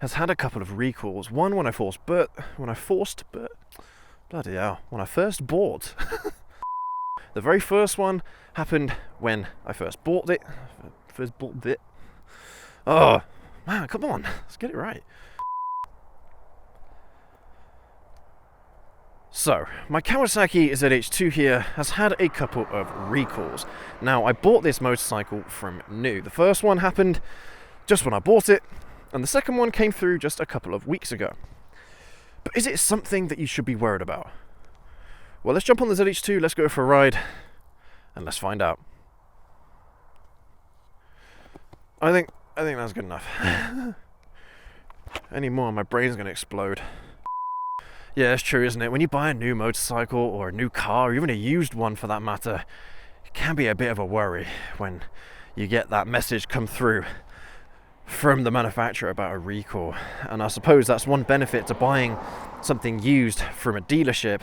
has had a couple of recalls. One when I first bought. The very first one happened when I first bought it. Oh, man, come on, let's get it right. So, my Kawasaki Z H2 here has had a couple of recalls. Now, I bought this motorcycle from new. The first one happened just when I bought it, and the second one came through just a couple of weeks ago. But is it something that you should be worried about? Well, let's jump on the Z H2, let's go for a ride, and let's find out. I think that's good enough. Any more, my brain's gonna explode. Yeah, it's true, isn't it? When you buy a new motorcycle or a new car, or even a used one for that matter, it can be a bit of a worry when you get that message come through from the manufacturer about a recall. And I suppose that's one benefit to buying something used from a dealership,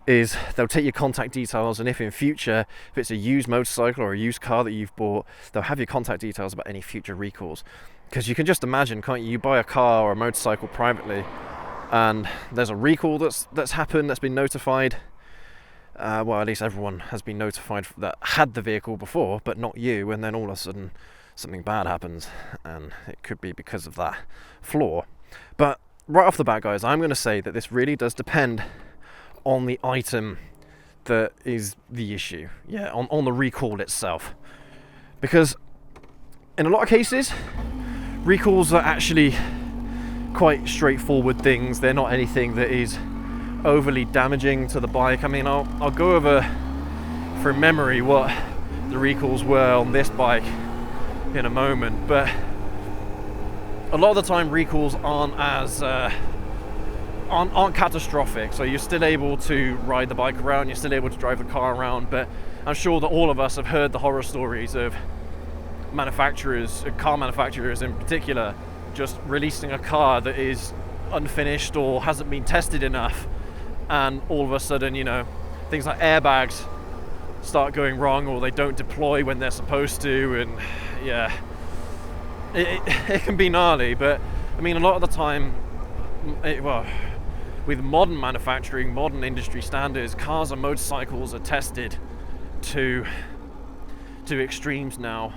is they'll take your contact details, and if in future, if it's a used motorcycle or a used car that you've bought, they'll have your contact details about any future recalls. Because you can just imagine, can't you? You buy a car or a motorcycle privately, and there's a recall that's happened, that's been notified. Well, at least everyone has been notified that had the vehicle before, but not you, and then all of a sudden something bad happens, and it could be because of that flaw. But right off the bat, guys, I'm going to say that this really does depend on the item that is the issue. Yeah, on the recall itself. Because in a lot of cases, recalls are actually quite straightforward things. They're not anything that is overly damaging to the bike. I mean, I'll go over from memory what the recalls were on this bike in a moment, but a lot of the time recalls aren't catastrophic, so you're still able to ride the bike around, you're still able to drive the car around. But I'm sure that all of us have heard the horror stories of car manufacturers in particular, just releasing a car that is unfinished or hasn't been tested enough, and all of a sudden, you know, things like airbags start going wrong, or they don't deploy when they're supposed to, and yeah, it can be gnarly. But I mean, a lot of the time, with modern manufacturing, modern industry standards, cars and motorcycles are tested to extremes now,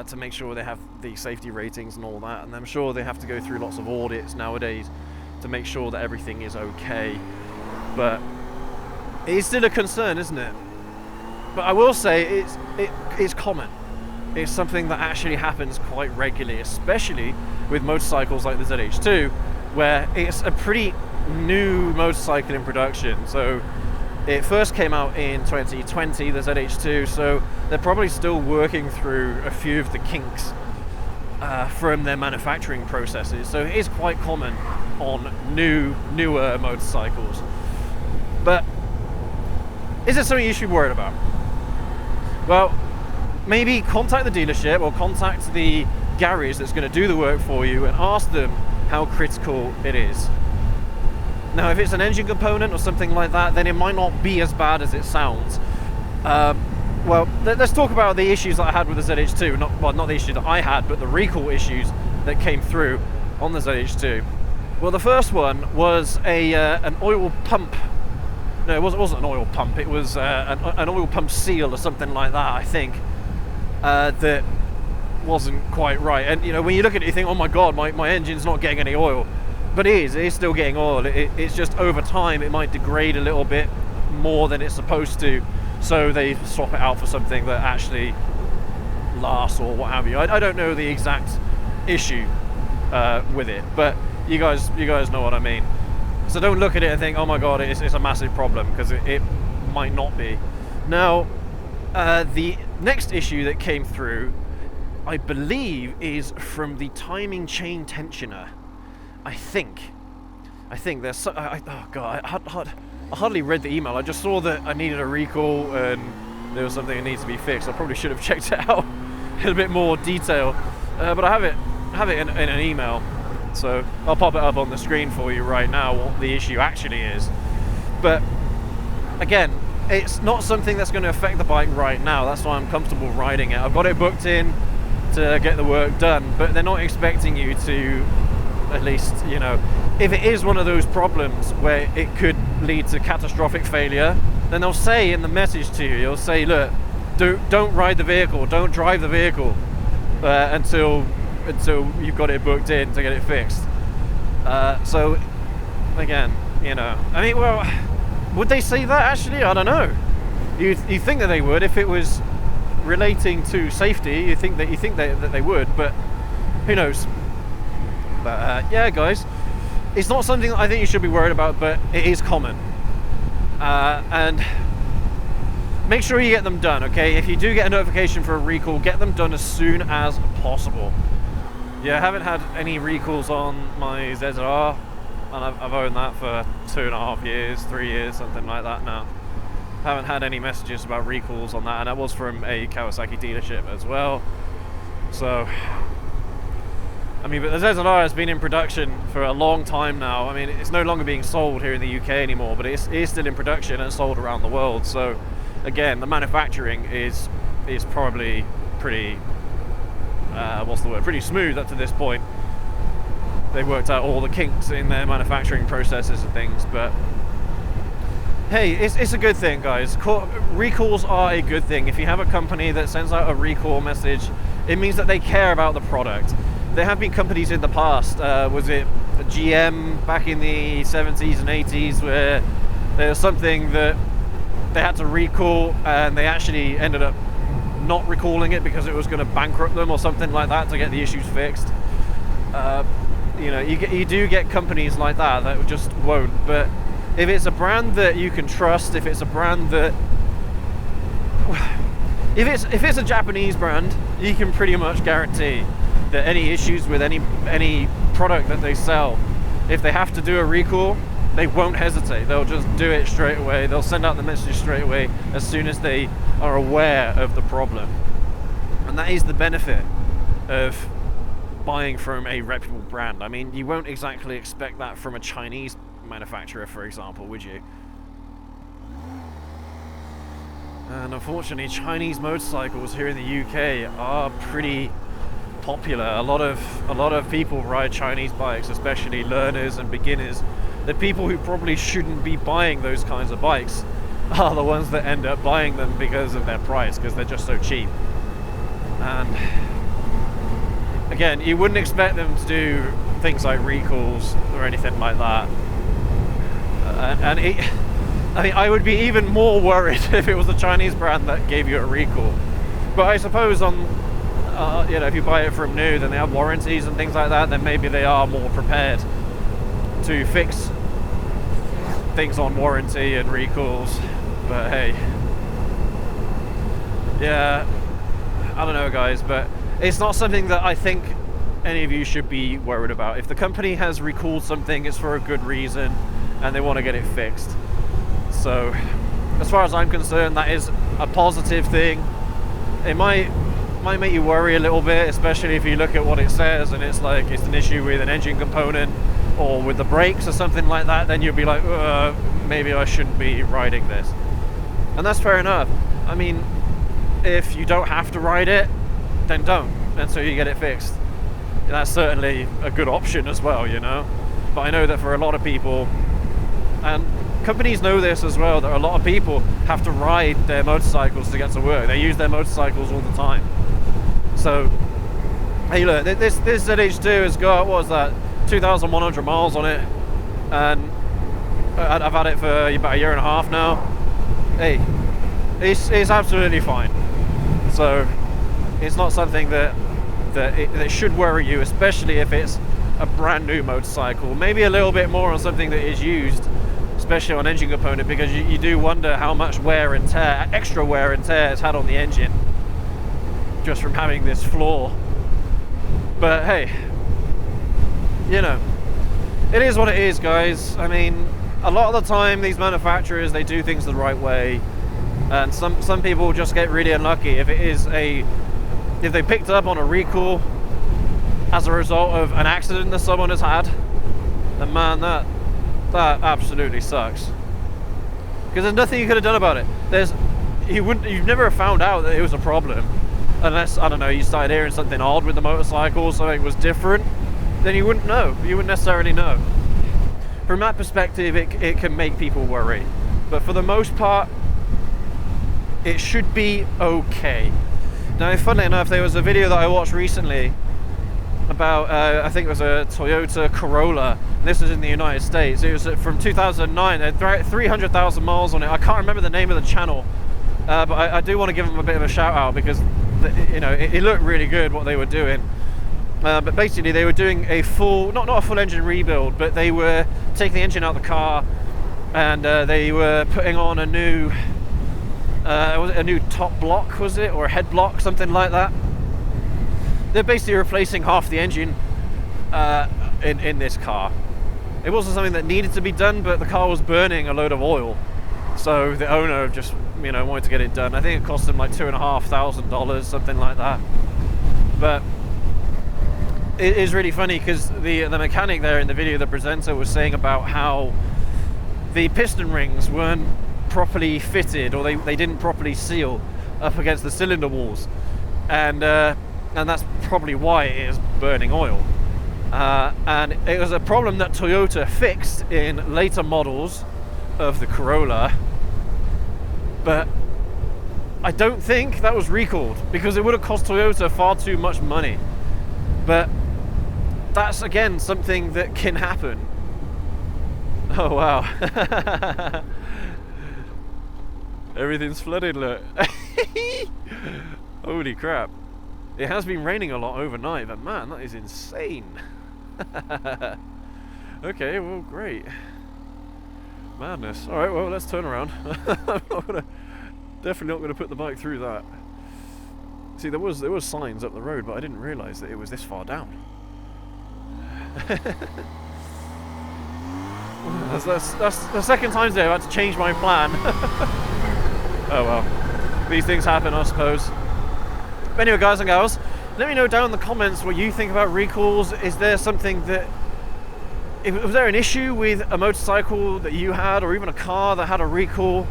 to make sure they have the safety ratings and all that, and I'm sure they have to go through lots of audits nowadays to make sure that everything is okay. But it is still a concern, isn't it? But I will say it's common. It's something that actually happens quite regularly, especially with motorcycles like the Z H2, where it's a pretty new motorcycle in production. So it first came out in 2020, the Z H2, so they're probably still working through a few of the kinks from their manufacturing processes. So it is quite common on newer motorcycles. But is it something you should be worried about? Well, maybe contact the dealership or contact the garage that's going to do the work for you and ask them how critical it is. Now, if it's an engine component or something like that, then it might not be as bad as it sounds. Well, let's talk about the issues that I had with the Z H2. Not the issue that I had, but the recall issues that came through on the Z H2. Well, the first one was an oil pump. No, it wasn't an oil pump. It was an oil pump seal or something like that, I think, that wasn't quite right. And you know, when you look at it, you think, oh my god, my engine's not getting any oil. But it is still getting oil. It's just over time it might degrade a little bit more than it's supposed to, so they swap it out for something that actually lasts or what have you. I don't know the exact issue with it, but you guys know what I mean. So don't look at it and think, oh my god, it's a massive problem, because it might not be. Now, the next issue that came through, I believe, is from the timing chain tensioner. I think there's oh god, I hardly read the email. I just saw that I needed a recall and there was something that needs to be fixed. I probably should have checked it out in a bit more detail, but I have it in an email, so I'll pop it up on the screen for you right now what the issue actually is. But again, it's not something that's going to affect the bike right now. That's why I'm comfortable riding it. I've got it booked in to get the work done, but they're not expecting you to at least, you know, if it is one of those problems where it could lead to catastrophic failure, then they'll say in the message to you, they'll say, look, don't ride the vehicle, don't drive the vehicle until you've got it booked in to get it fixed. So again, you know, I mean, well, would they say that actually? I don't know. You think that they would if it was relating to safety. You think that they would, but who knows? But yeah, guys, it's not something that I think you should be worried about, but it is common. And make sure you get them done, okay? If you do get a notification for a recall, get them done as soon as possible. Yeah, I haven't had any recalls on my ZR, and I've owned that for 2.5 years, 3 years, something like that now. Haven't had any messages about recalls on that, and that was from a Kawasaki dealership as well. So, I mean, but the ZR has been in production for a long time now. I mean, it's no longer being sold here in the UK anymore, but it is still in production and sold around the world. So, again, the manufacturing is probably pretty, pretty smooth up to this point. They've worked out all the kinks in their manufacturing processes and things, but hey, it's a good thing, guys. Recalls are a good thing. If you have a company that sends out a recall message, it means that they care about the product. There have been companies in the past, was it GM back in the 70s and 80s, where there was something that they had to recall and they actually ended up not recalling it because it was going to bankrupt them or something like that to get the issues fixed. You know, you do get companies like that just won't, but if it's a brand that you can trust, if it's a brand that, if it's a Japanese brand, you can pretty much guarantee that any issues with any product that they sell, if they have to do a recall, they won't hesitate. They'll just do it straight away. They'll send out the message straight away as soon as they are aware of the problem. And that is the benefit of buying from a reputable brand. I mean, you won't exactly expect that from a Chinese manufacturer, for example, would you? And unfortunately, Chinese motorcycles here in the UK are pretty popular. A lot of people ride Chinese bikes, especially learners and beginners. The people who probably shouldn't be buying those kinds of bikes are the ones that end up buying them because of their price, because they're just so cheap. And again, you wouldn't expect them to do things like recalls or anything like that. I mean, I would be even more worried if it was a Chinese brand that gave you a recall. But I suppose on, you know, if you buy it from new, then they have warranties and things like that. Then maybe they are more prepared to fix things on warranty and recalls. But hey, yeah, I don't know, guys. But it's not something that I think any of you should be worried about. If the company has recalled something, it's for a good reason, and they want to get it fixed. So as far as I'm concerned, that is a positive thing. It might make you worry a little bit, especially if you look at what it says and it's like it's an issue with an engine component or with the brakes or something like that. Then you'll be like, maybe I shouldn't be riding this. And that's fair enough. I mean, if you don't have to ride it, then don't until you get it fixed. That's certainly a good option as well, you know. But I know that for a lot of people, and companies know this as well, that a lot of people have to ride their motorcycles to get to work. They use their motorcycles all the time. So, hey, look, this ZH2 has got, what was that, 2,100 miles on it, and I've had it for about 1.5 years now. Hey, it's absolutely fine. So, it's not something that should worry you, especially if it's a brand new motorcycle. Maybe a little bit more on something that is used, especially on engine component, because you do wonder how much wear and tear, extra wear and tear it's had on the engine just from having this flaw. But hey, you know, it is what it is, guys. I mean, a lot of the time these manufacturers, they do things the right way, and some people just get really unlucky. If they picked up on a recall as a result of an accident that someone has had, then man, that absolutely sucks. Because there's nothing you could have done about it. You've never found out that it was a problem, unless, I don't know, you started hearing something odd with the motorcycle, something was different. then you wouldn't know. You wouldn't necessarily know. From that perspective, it can make people worry. But for the most part, it should be okay. Now, funnily enough, there was a video that I watched recently about, I think it was a Toyota Corolla. This was in the United States. It was from 2009. It had 300,000 miles on it. I can't remember the name of the channel, but I do want to give them a bit of a shout out because, you know, it looked really good what they were doing. But basically, they were doing a full, not a full engine rebuild, but they were taking the engine out of the car, and they were putting on a new, was it a new top block, was it, or a head block, something like that. They're basically replacing half the engine in this car. It wasn't something that needed to be done, but the car was burning a load of oil, so the owner just, you know, wanted to get it done. I think it cost them like $2,500, something like that. But it is really funny because the mechanic there in the video, the presenter, was saying about how the piston rings weren't properly fitted, or they didn't properly seal up against the cylinder walls, and that's probably why it is burning oil. And it was a problem that Toyota fixed in later models of the Corolla, but I don't think that was recalled because it would have cost Toyota far too much money. But that's, again, something that can happen. Oh wow. Everything's flooded, look. Holy crap. It has been raining a lot overnight, but man, that is insane. Okay, well, great. Madness. Alright, well, let's turn around. Definitely not going to put the bike through that. See, there was signs up the road, but I didn't realise that it was this far down. That's the second time today I've had to change my plan. Oh well, these things happen, I suppose. But anyway, guys and gals, let me know down in the comments what you think about recalls. Is there something that, was there an issue with a motorcycle that you had, or even a car that had a recall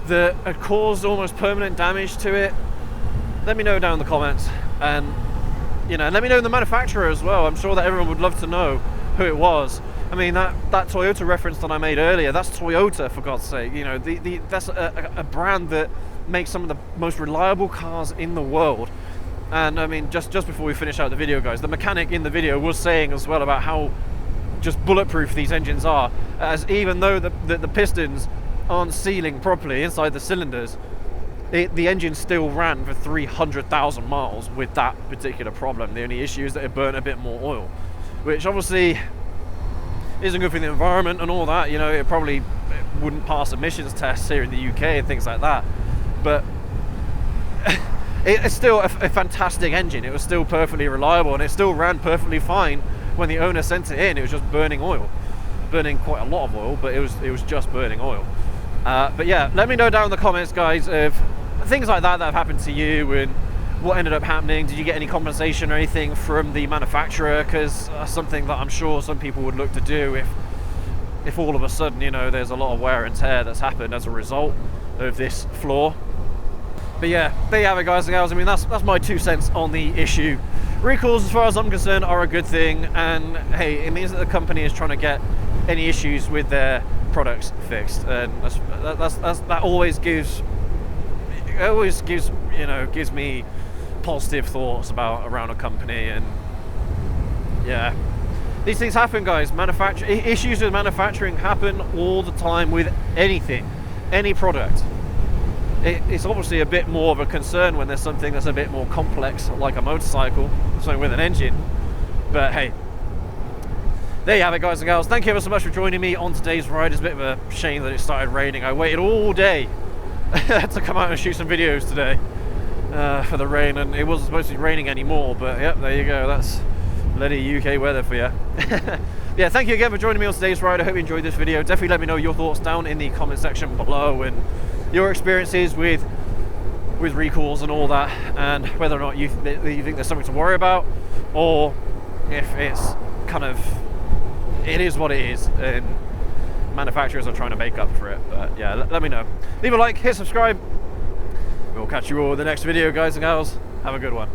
that had caused almost permanent damage to it? Let me know down in the comments, and you know, let me know the manufacturer as well. I'm sure that everyone would love to know who it was. I mean, that Toyota reference that I made earlier, that's Toyota, for God's sake. You know, that's a brand that makes some of the most reliable cars in the world. And I mean, just before we finish out the video, guys, the mechanic in the video was saying as well about how just bulletproof these engines are, as even though the pistons aren't sealing properly inside the cylinders, the engine still ran for 300,000 miles with that particular problem. The only issue is that it burnt a bit more oil, which obviously isn't good for the environment and all that. You know, it probably wouldn't pass emissions tests here in the UK and things like that. But it's still a fantastic engine. It was still perfectly reliable, and it still ran perfectly fine when the owner sent it in. It was just burning oil, burning quite a lot of oil, but it was just burning oil. But yeah, let me know down in the comments, guys, of things like that have happened to you and what ended up happening. Did you get any compensation or anything from the manufacturer? Because that's something that I'm sure some people would look to do if all of a sudden, you know, there's a lot of wear and tear that's happened as a result of this flaw. But yeah, there you have it, guys and gals. I mean, that's my 2 cents on the issue. Recalls, as far as I'm concerned, are a good thing, and hey, it means that the company is trying to get any issues with their products fixed, and that always gives me positive thoughts around a company. And yeah, these things happen, guys. Issues with manufacturing happen all the time with anything, any product. It's obviously a bit more of a concern when there's something that's a bit more complex, like a motorcycle, something with an engine. But hey, there you have it, guys and gals. Thank you ever so much for joining me on today's ride. It's a bit of a shame that it started raining. I waited all day to come out and shoot some videos today for the rain, and it wasn't supposed to be raining anymore. But yep, there you go. That's bloody UK weather for you. Yeah, thank you again for joining me on today's ride. I hope you enjoyed this video. Definitely let me know your thoughts down in the comment section below, and your experiences with recalls and all that, and whether or not you think there's something to worry about, or if it's kind of, it is what it is and manufacturers are trying to make up for it. But yeah, let me know. Leave a like, hit subscribe. We'll catch you all in the next video, guys and gals. Have a good one.